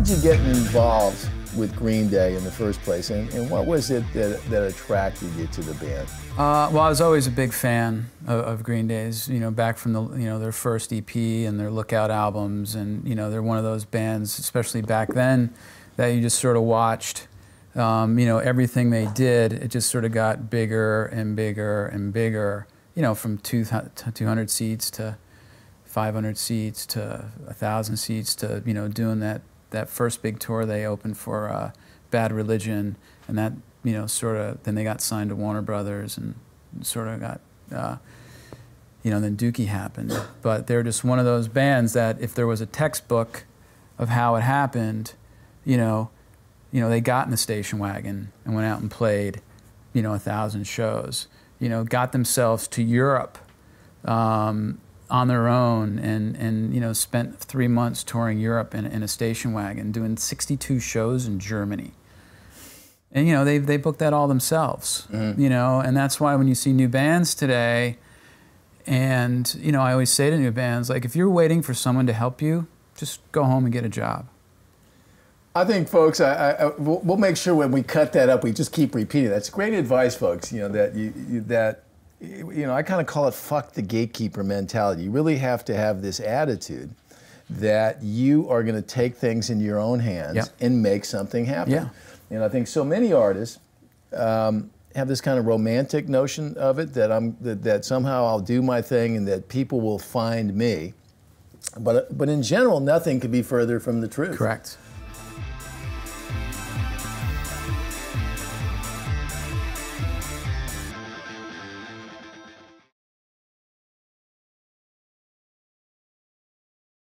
did you get involved with Green Day in the first place, and what was it that attracted you to the band? Well, I was always a big fan of Green Day's, you know, back from their first EP and their Lookout albums, and they're one of those bands, especially back then, that you just sort of watched. Everything they did, it just sort of got bigger and bigger and bigger. From 200 seats to 500 seats to 1,000 seats to doing that first big tour they opened for Bad Religion, and that then they got signed to Warner Brothers and sort of got then Dookie happened. But they're just one of those bands that if there was a textbook of how it happened, they got in the station wagon and went out and played 1,000 shows, got themselves to Europe on their own, and spent 3 months touring Europe in a station wagon, doing 62 shows in Germany. And they booked that all themselves. And that's why when you see new bands today, and I always say to new bands, like, if you're waiting for someone to help you, just go home and get a job. I think, folks, we'll make sure when we cut that up, we just keep repeating. That's great advice, folks. I kind of call it "fuck the gatekeeper" mentality. You really have to have this attitude that you are going to take things in your own hands and make something happen. Yeah. And I think so many artists have this kind of romantic notion of it, that somehow I'll do my thing and that people will find me. But in general, nothing could be further from the truth. Correct.